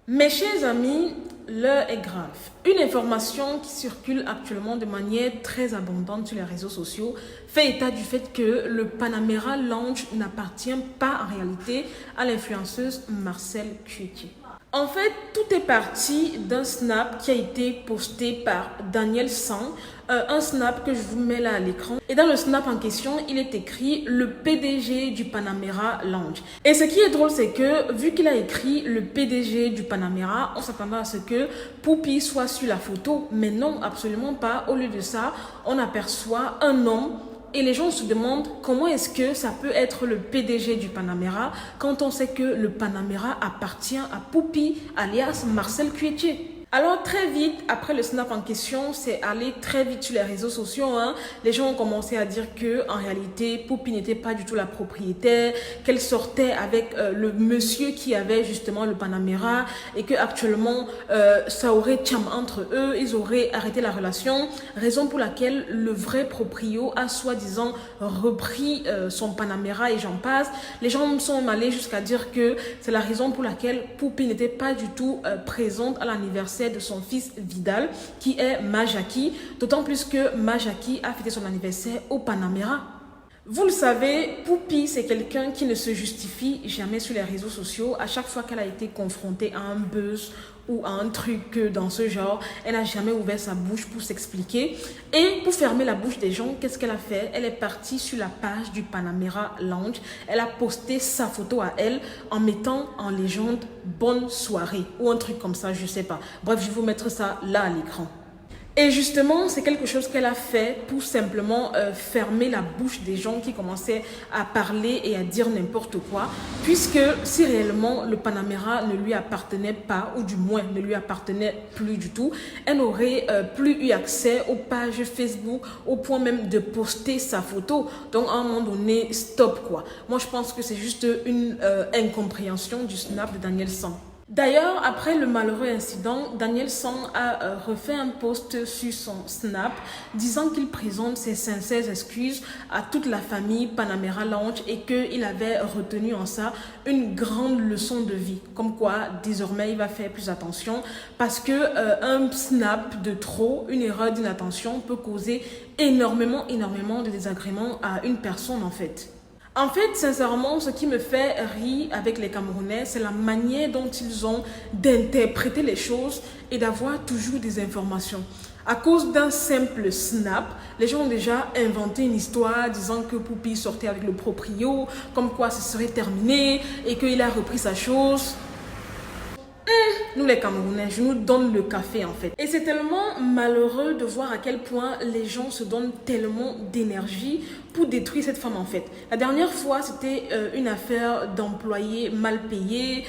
Mes chers amis, l'heure est grave. Une information qui circule actuellement de manière très abondante sur les réseaux sociaux fait état du fait que le Panamera Lounge n'appartient pas en réalité à l'influenceuse Marcel Cuétier. En fait, tout est parti d'un snap qui a été posté par Daniel San, un snap que je vous mets là à l'écran. Et dans le snap en question, il est écrit le PDG du Panamera Lounge. Et ce qui est drôle, c'est que vu qu'il a écrit le PDG du Panamera, on s'attendait à ce que Poupi soit sur la photo, mais non, absolument pas. Au lieu de ça, on aperçoit un homme. Et les gens se demandent comment est-ce que ça peut être le PDG du Panamera quand on sait que le Panamera appartient à Poupi, alias Marcel Cuétier. Alors très vite, après le snap en question, c'est allé très vite sur les réseaux sociaux. Les gens ont commencé à dire que en réalité, Poupi n'était pas du tout la propriétaire, qu'elle sortait avec le monsieur qui avait justement le Panamera et que actuellement ça aurait tcham entre eux, ils auraient arrêté la relation. Raison pour laquelle le vrai proprio a soi-disant repris son Panamera et j'en passe. Les gens sont allés jusqu'à dire que c'est la raison pour laquelle Poupi n'était pas du tout présente à l'anniversaire de son fils Vidal, qui est Majaki, d'autant plus que Majaki a fêté son anniversaire au Panamera. Vous le savez, Poupi, c'est quelqu'un qui ne se justifie jamais sur les réseaux sociaux. À chaque fois qu'elle a été confrontée à un buzz ou à un truc dans ce genre, elle n'a jamais ouvert sa bouche pour s'expliquer. Et pour fermer la bouche des gens, qu'est-ce qu'elle a fait? Elle est partie sur la page du Panamera Lounge. Elle a posté sa photo à elle en mettant en légende « Bonne soirée » ou un truc comme ça, je ne sais pas. Bref, je vais vous mettre ça là à l'écran. Et justement, c'est quelque chose qu'elle a fait pour simplement fermer la bouche des gens qui commençaient à parler et à dire n'importe quoi. Puisque si réellement le Panamera ne lui appartenait pas, ou du moins ne lui appartenait plus du tout, elle n'aurait plus eu accès aux pages Facebook au point même de poster sa photo. Donc à un moment donné, stop quoi. Moi je pense que c'est juste une incompréhension du snap de Daniel San. D'ailleurs, après le malheureux incident, Daniel San a refait un post sur son Snap disant qu'il présente ses sincères excuses à toute la famille Panamera Lounge et qu'il avait retenu en ça une grande leçon de vie. Comme quoi, désormais, il va faire plus attention parce que un snap de trop, une erreur d'inattention peut causer énormément de désagréments à une personne en fait. En fait, sincèrement, ce qui me fait rire avec les Camerounais, c'est la manière dont ils ont d'interpréter les choses et d'avoir toujours des informations. À cause d'un simple snap, les gens ont déjà inventé une histoire disant que Poupi sortait avec le proprio, comme quoi ce serait terminé et qu'il a repris sa chose. Nous les Camerounais, je nous donne le café en fait. Et c'est tellement malheureux de voir à quel point les gens se donnent tellement d'énergie pour détruire cette femme en fait. La dernière fois, c'était une affaire d'employés mal payés,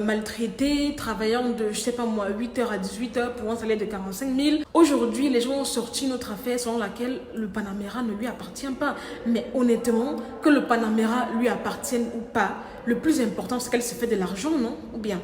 maltraités, travaillant de, je sais pas moi, 8h à 18h pour un salaire de 45 000. Aujourd'hui, les gens ont sorti une autre affaire selon laquelle le Panamera ne lui appartient pas. Mais honnêtement, que le Panamera lui appartienne ou pas, le plus important c'est qu'elle se fait de l'argent, non? Ou bien?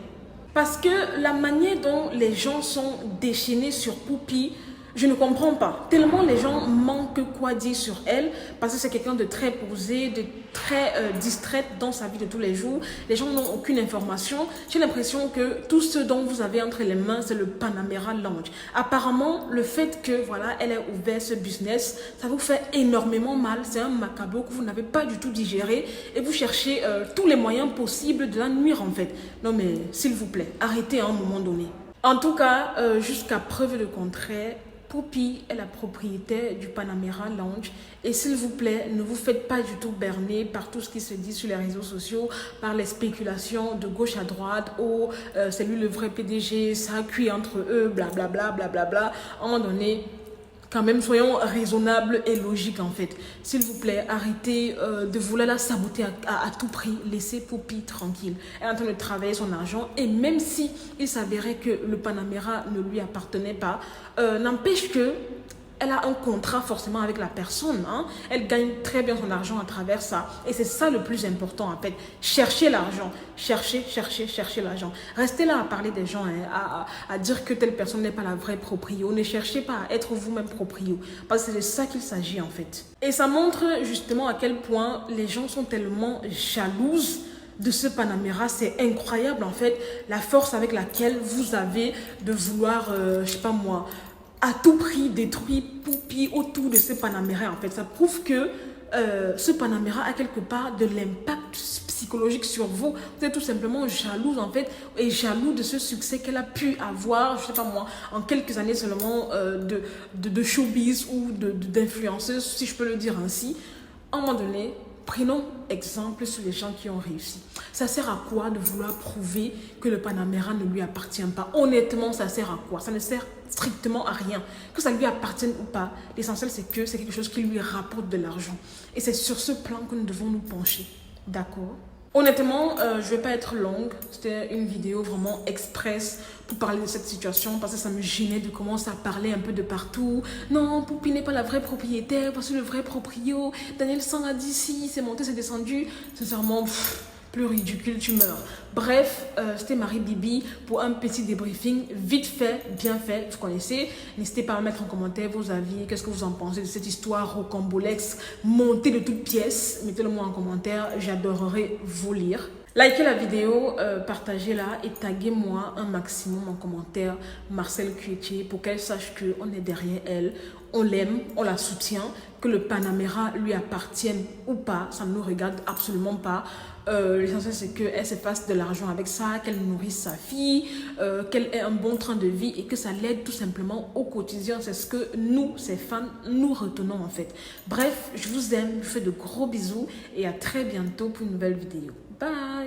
Parce que la manière dont les gens sont déchaînés sur Poupi, je ne comprends pas. Tellement les gens manquent quoi dire sur elle, parce que c'est quelqu'un de très posé, de très distraite dans sa vie de tous les jours. Les gens n'ont aucune information. J'ai l'impression que tout ce dont vous avez entre les mains, c'est le Panamera Lounge. Apparemment, le fait que voilà, elle ait ouvert ce business, ça vous fait énormément mal. C'est un macabro que vous n'avez pas du tout digéré et vous cherchez tous les moyens possibles de la nuire en fait. Non mais s'il vous plaît, arrêtez à un moment donné. En tout cas, jusqu'à preuve de contraire, Poupi est la propriétaire du Panamera Lounge et s'il vous plaît, ne vous faites pas du tout berner par tout ce qui se dit sur les réseaux sociaux, par les spéculations de gauche à droite, oh c'est lui le vrai PDG, ça a cuit entre eux, blablabla, blablabla. À un moment donné, quand même, soyons raisonnables et logiques en fait. S'il vous plaît, arrêtez de vouloir la saboter à tout prix. Laissez Poupi tranquille. Elle est en train de travailler son argent et même si il s'avérait que le Panamera ne lui appartenait pas, n'empêche que elle a un contrat forcément avec la personne. Elle gagne très bien son argent à travers ça. Et c'est ça le plus important en fait. Cherchez l'argent. Cherchez l'argent. Restez là à parler des gens, à dire que telle personne n'est pas la vraie proprio. Ne cherchez pas à être vous-même proprio. Parce que c'est de ça qu'il s'agit en fait. Et ça montre justement à quel point les gens sont tellement jalouses de ce Panamera, c'est incroyable en fait, la force avec laquelle vous avez de vouloir, je sais pas moi, à tout prix détruire Poupi autour de ce Panamera en fait. Ça prouve que ce Panamera a quelque part de l'impact psychologique sur vous. Vous êtes tout simplement jalouse en fait, et jaloux de ce succès qu'elle a pu avoir, je sais pas moi, en quelques années seulement de showbiz ou d'influenceuse, si je peux le dire ainsi. À un moment donné, prenons exemple sur les gens qui ont réussi. Ça sert à quoi de vouloir prouver que le Panamera ne lui appartient pas? Honnêtement, ça sert à quoi? Ça ne sert strictement à rien. Que ça lui appartienne ou pas, l'essentiel c'est que c'est quelque chose qui lui rapporte de l'argent. Et c'est sur ce plan que nous devons nous pencher. D'accord? Honnêtement, je ne vais pas être longue. C'était une vidéo vraiment express pour parler de cette situation parce que ça me gênait de commencer à parler un peu de partout. Non, Poupi n'est pas la vraie propriétaire parce que le vrai proprio, Daniel San a dit si, c'est monté, c'est descendu. Sincèrement, plus ridicule, tu meurs. Bref, c'était Marie Bibi pour un petit débriefing vite fait, bien fait, vous connaissez. N'hésitez pas à mettre en commentaire vos avis, qu'est-ce que vous en pensez de cette histoire rocambolesque, montée de toutes pièces. Mettez-le moi en commentaire, j'adorerais vous lire. Likez la vidéo, partagez-la et taguez-moi un maximum en commentaire Marcel Cuetier pour qu'elle sache qu'on est derrière elle, on l'aime, on la soutient, que le Panamera lui appartienne ou pas, ça ne nous regarde absolument pas. L'essentiel c'est qu'elle se fasse de l'argent avec ça, qu'elle nourrisse sa fille, qu'elle ait un bon train de vie et que ça l'aide tout simplement au quotidien. C'est ce que nous, ses fans, nous retenons en fait. Bref, je vous aime, je vous fais de gros bisous et à très bientôt pour une nouvelle vidéo. Bye!